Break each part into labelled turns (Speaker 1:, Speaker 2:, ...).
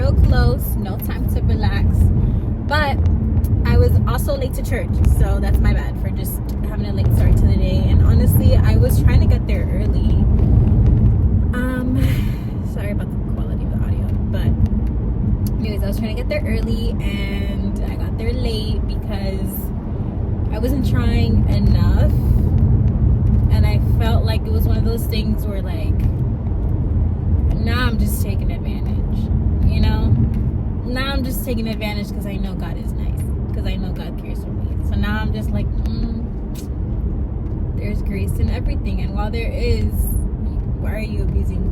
Speaker 1: so close, no time to relax. But I was also late to church, so that's my bad for just having a late start to the day. And honestly, I was trying to get there early. Sorry about the quality of the audio, but anyways, I was trying to get there early and I got there late because I wasn't trying enough, and I felt like it was one of those things where like, now I'm just taking advantage, you know? Now I'm just taking advantage because I know God is nice, because I know God cares for me. So now I'm just like, there's grace in everything, and while there is, why are you abusing?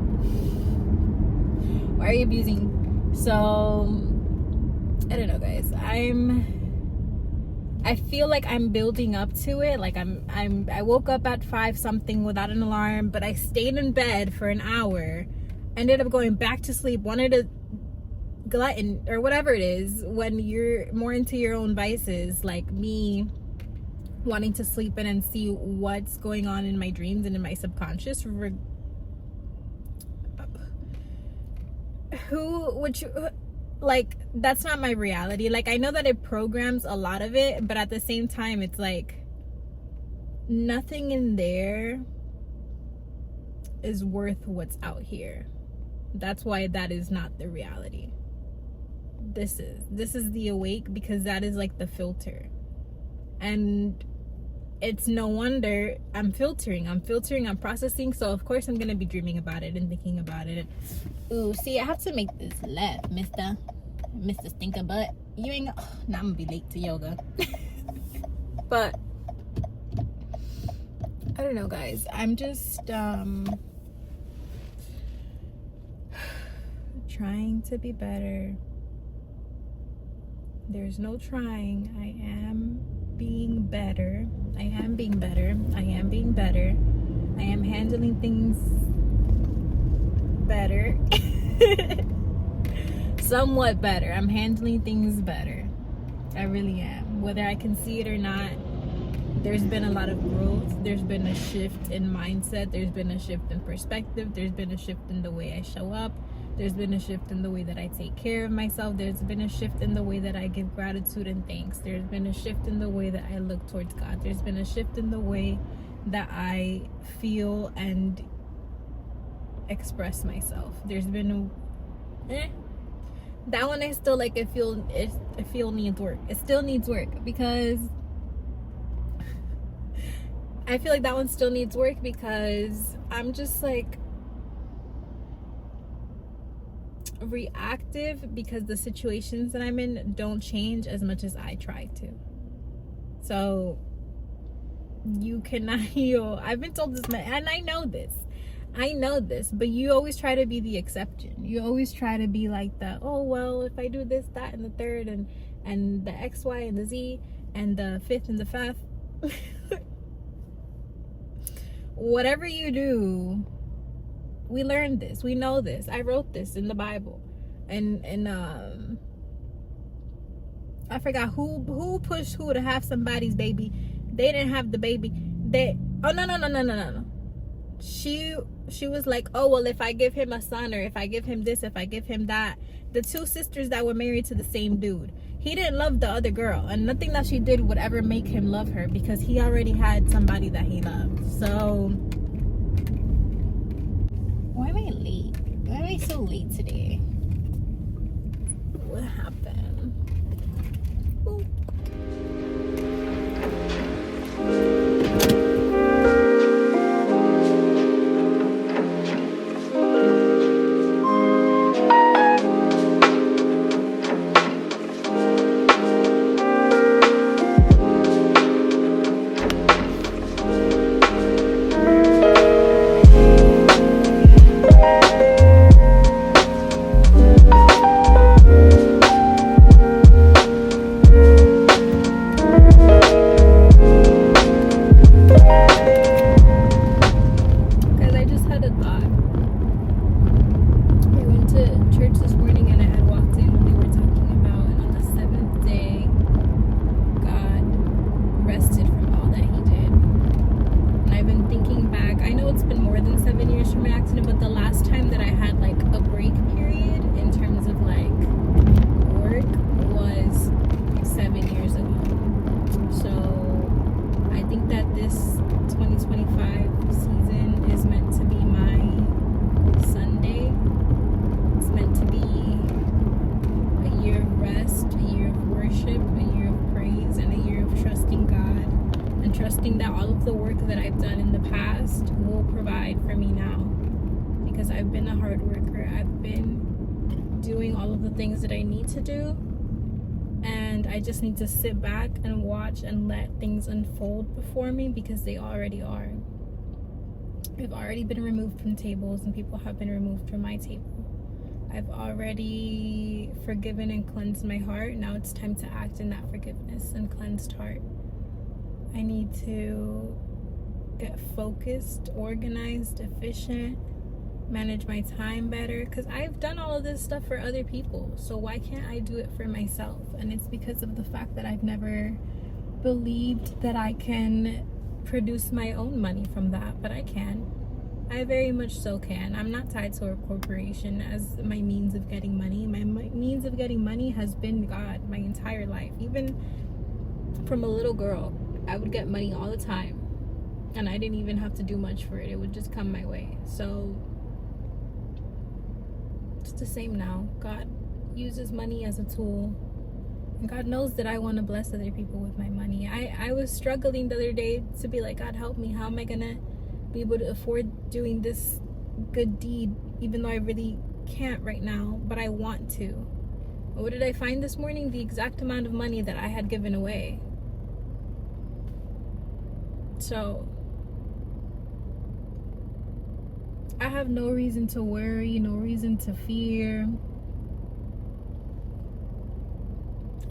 Speaker 1: Why are you abusing? So I don't know, guys. I feel like I'm building up to it. Like I woke up at 5 something without an alarm, but I stayed in bed for an hour, ended up going back to sleep, wanted to glutton or whatever it is when you're more into your own vices, like me wanting to sleep in and see what's going on in my dreams and in my subconscious. Who would you, like, that's not my reality. Like, I know that it programs a lot of it, but at the same time, it's like nothing in there is worth what's out here. That's why that is not the reality. This is the awake, because that is like the filter. And it's no wonder I'm filtering, I'm processing. So of course I'm gonna be dreaming about it and thinking about it. Ooh, see, I have to make this left, Mr. Stinker Butt. You ain't now I'm gonna be late to yoga. But I don't know, guys. I'm just trying to be better. There's no trying. I am being better. I am handling things better. Somewhat better. I'm handling things better. I really am. Whether I can see it or not, there's been a lot of growth. There's been a shift in mindset. There's been a shift in perspective. There's been a shift in the way I show up. There's been a shift in the way that I take care of myself. There's been a shift in the way that I give gratitude and thanks. There's been a shift in the way that I look towards God. There's been a shift in the way that I feel and express myself. There's been that one I still like. I feel needs work. It still needs work, because I feel like that one still needs work, because I'm just like reactive, because the situations that I'm in don't change as much as I try to. So you cannot heal. I've been told this, and I know this, but you always try to be the exception. You always try to be like the, oh well, if I do this, that, and the third, and the X, Y, and the Z, and the fifth and the fifth, whatever you do, we learned this, we know this. I wrote this in the Bible, and I forgot who pushed who to have somebody's baby. They didn't have the baby. No. She was like, oh well, if I give him a son, or if I give him this, if I give him that. The two sisters that were married to the same dude, he didn't love the other girl, and nothing that she did would ever make him love her, because he already had somebody that he loved. So why am I late? Why am I so late today? What happened? Ooh. in terms of like work was 7 years ago. So I think that this 2025 season is meant to be my Sunday. It's meant to be a year of rest, a year of worship, a year of praise, and a year of trusting God, and trusting that all of the work that I've done in the past will provide for me now. Because I've been a hard worker. I've been doing all of the things that I need to do, and I just need to sit back and watch and let things unfold before me, because they already are. I've already been removed from tables, and people have been removed from my table. I've already forgiven and cleansed my heart. Now it's time to act in that forgiveness and cleansed heart. I need to get focused, organized, efficient, manage my time better, because I've done all of this stuff for other people, so why can't I do it for myself? And it's because of the fact that I've never believed that I can produce my own money from that, but I can. I very much so can. I'm not tied to a corporation as my means of getting money. My means of getting money has been God my entire life. Even from a little girl, I would get money all the time, and I didn't even have to do much for it. It would just come my way. So it's the same now. God uses money as a tool, and God knows that I want to bless other people with my money. I was struggling the other day to be like, God, help me. How am I gonna be able to afford doing this good deed, even though I really can't right now, but I want to? What did I find this morning? The exact amount of money that I had given away. So I have no reason to worry, no reason to fear.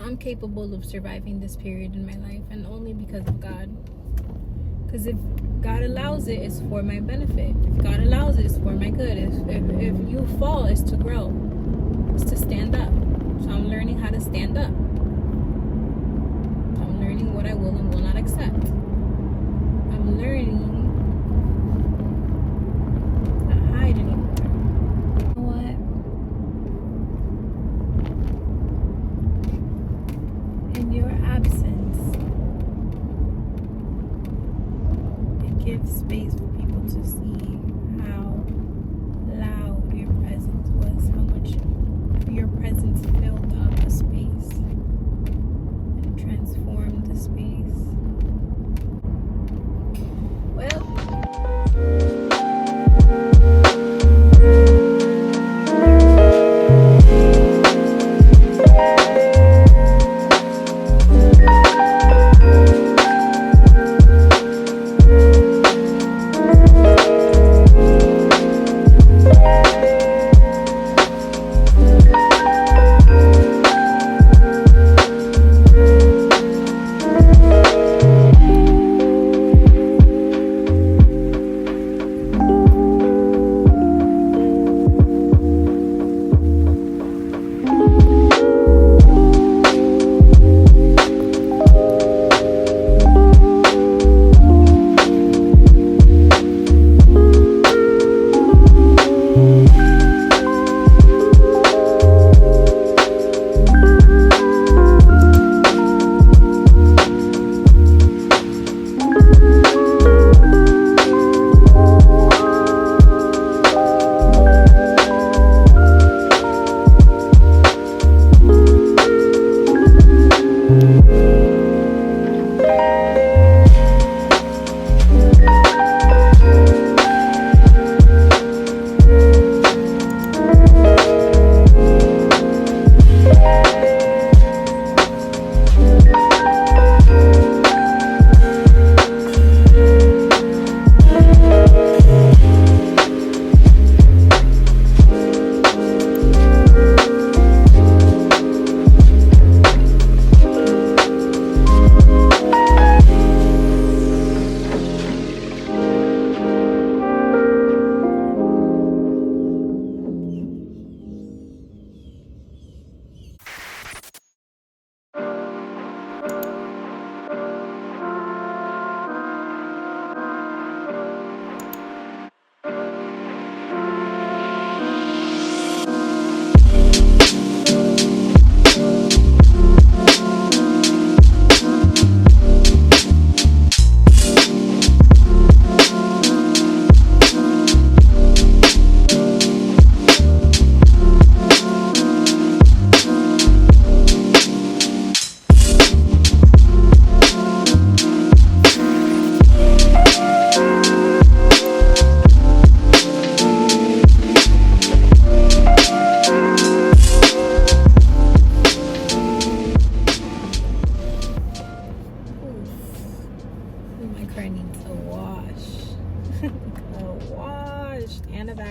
Speaker 1: I'm capable of surviving this period in my life, and only because of God. Because if God allows it, it's for my benefit. If God allows it, it's for my good. If you fall, it's to grow. It's to stand up. So I'm learning how to stand up. I'm learning what I will and will not accept. I'm learning not hide anymore. You know what? In your absence, give space for people to see how loud your presence was, how much your presence filled up the space and transformed the space. Well,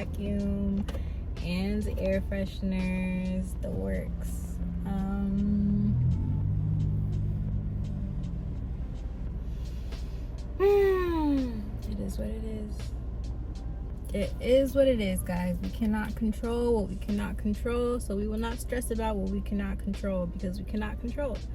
Speaker 1: vacuum and air fresheners, the works. It is what it is. It is what it is, guys. We cannot control what we cannot control, so we will not stress about what we cannot control, because we cannot control it.